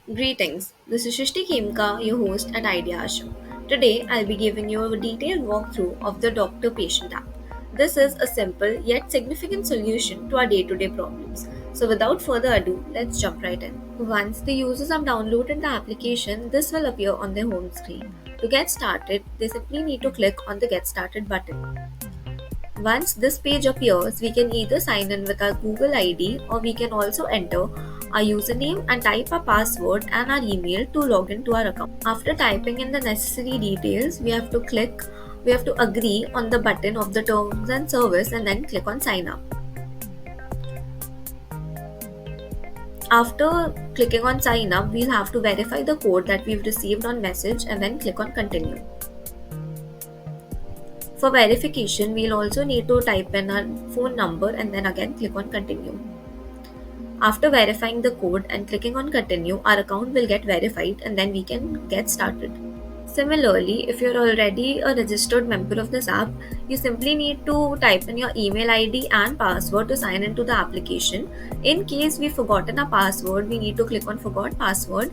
Greetings, this is Shishti Khemka, your host at Idea Usher. Today, I'll be giving you a detailed walkthrough of the Doctor Patient app. This is a simple yet significant solution to our day to day problems. So, without further ado, let's jump right in. Once the users have downloaded the application, this will appear on their home screen. To get started, they simply need to click on the Get Started button. Once this page appears, we can either sign in with our Google ID or we can also enter our username and type our password and our email to log into our account. After typing in the necessary details, we have to agree on the button of the terms and service and then click on sign up. After clicking on sign up, we'll have to verify the code that we've received on message and then click on continue. For verification, we'll also need to type in our phone number and then again click on continue. After verifying the code and clicking on continue, our account will get verified and then we can get started. Similarly, if you're already a registered member of this app, you simply need to type in your email ID and password to sign into the application. In case we've forgotten our password, we need to click on forgot password,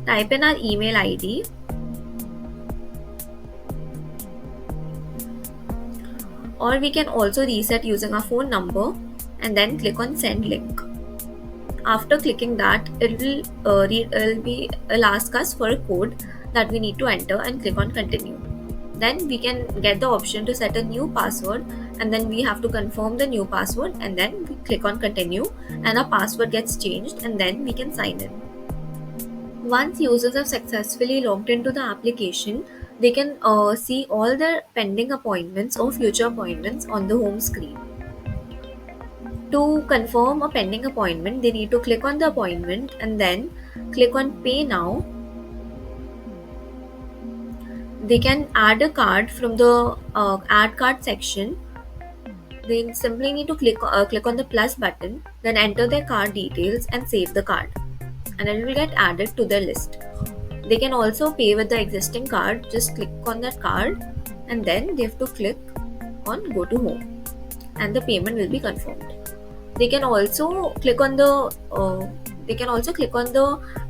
type in our email ID, or we can also reset using our phone number and then click on send link. After clicking that, it'll ask us for a code that we need to enter and click on continue. Then we can get the option to set a new password and then we have to confirm the new password and then we click on continue and our password gets changed and then we can sign in. Once users have successfully logged into the application, they can see all their pending appointments or future appointments on the home screen. To confirm a pending appointment, they need to click on the appointment and then click on Pay Now. They can add a card from the Add Card section. They simply need to click on the plus button, then enter their card details and save the card, and it will get added to their list. They can also pay with the existing card. Just click on that card and then they have to click on Go to Home, and the payment will be confirmed. They can also click on the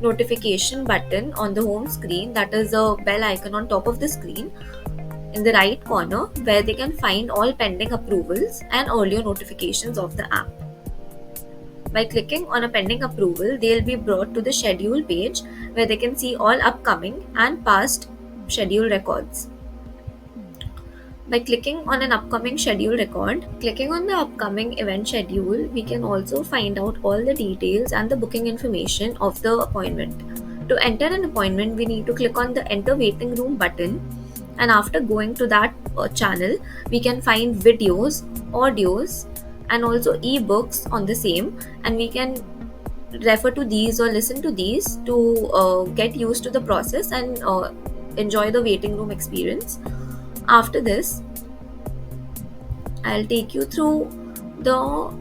notification button on the home screen, that is a bell icon on top of the screen in the right corner, where they can find all pending approvals and earlier notifications of the app. By clicking on a pending approval, they'll be brought to the schedule page where they can see all upcoming and past schedule records. By clicking on an upcoming schedule record, clicking on the upcoming event schedule, we can also find out all the details and the booking information of the appointment. To enter an appointment, we need to click on the Enter Waiting Room button, and after going to that channel, we can find videos, audios, and also ebooks on the same, and we can refer to these or listen to these to get used to the process and enjoy the waiting room experience. After this, I'll take you through the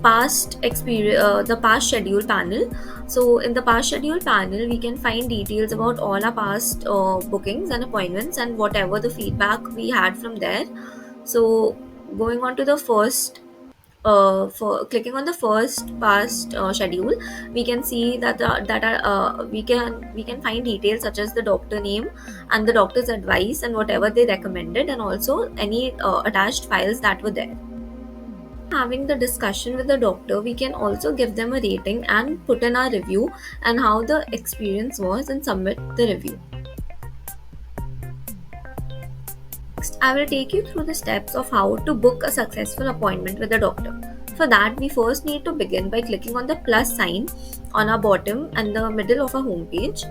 the past schedule panel. So in the past schedule panel, we can find details about all our past bookings and appointments and whatever the feedback we had from there. So going on to the first for clicking on the first past schedule, we can see we can find details such as the doctor name and the doctor's advice and whatever they recommended, and also any attached files that were there. Having the discussion with the doctor, we can also give them a rating and put in our review and how the experience was and submit the review. Next, I will take you through the steps of how to book a successful appointment with a doctor. For that, we first need to begin by clicking on the plus sign on our bottom and the middle of our homepage.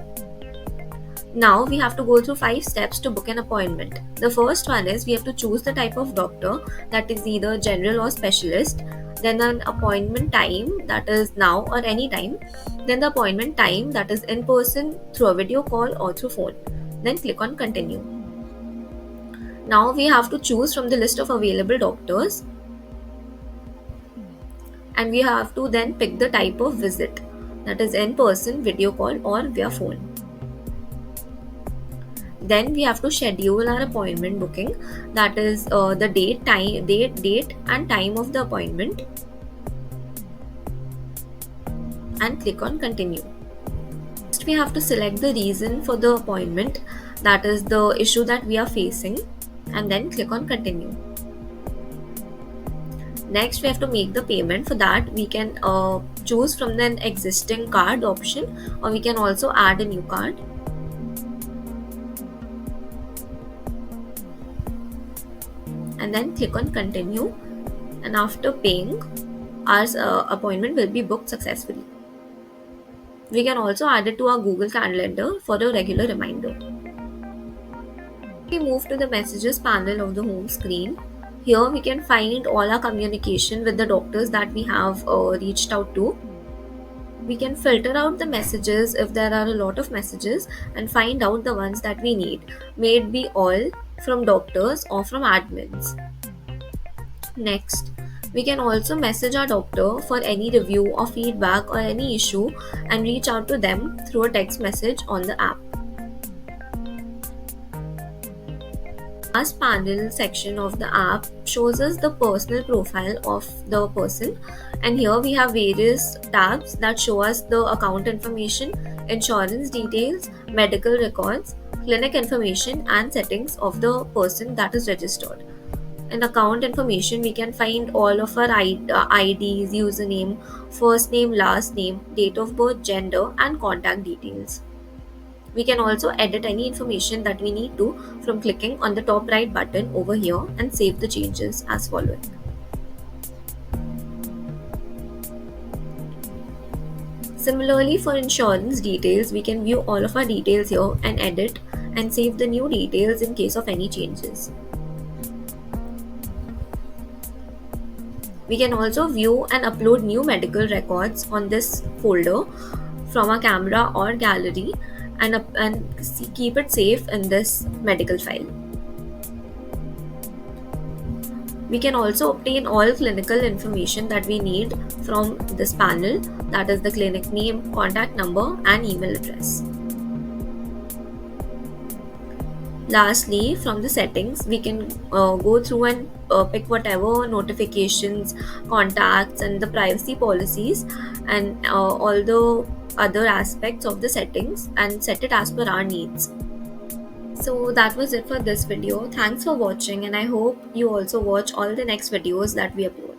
Now we have to go through 5 steps to book an appointment. The first one is we have to choose the type of doctor, that is either general or specialist, then an appointment time, that is now or any time, then the appointment time, that is in person, through a video call or through phone. Then click on continue. Now we have to choose from the list of available doctors, and we have to then pick the type of visit, that is in person, video call or via phone. Then we have to schedule our appointment booking, that is the date and time of the appointment, and click on continue. Next, we have to select the reason for the appointment, that is the issue that we are facing, and then click on continue. Next, we have to make the payment. For that, we can choose from the existing card option, or we can also add a new card. And then click on continue. And after paying, our appointment will be booked successfully. We can also add it to our Google Calendar for a regular reminder. We move to the messages panel of the home screen. Here we can find all our communication with the doctors that we have reached out to. We can filter out the messages if there are a lot of messages and find out the ones that we need, may it be all from doctors or from admins. Next, we can also message our doctor for any review or feedback or any issue and reach out to them through a text message on the app. Last panel section of the app shows us the personal profile of the person, and here we have various tabs that show us the account information, insurance details, medical records, clinic information, and settings of the person that is registered. In account information, we can find all of our IDs, username, first name, last name, date of birth, gender, and contact details. We can also edit any information that we need to from clicking on the top right button over here and save the changes as following. Similarly, for insurance details, we can view all of our details here and edit and save the new details in case of any changes. We can also view and upload new medical records on this folder from a camera or gallery and keep it safe in this medical file. We can also obtain all clinical information that we need from this panel, that is the clinic name, contact number, and email address. Lastly, from the settings, we can go through and pick whatever notifications, contacts, and the privacy policies and all the other aspects of the settings and set it as per our needs. So that was it for this video. Thanks for watching, and I hope you also watch all the next videos that we upload.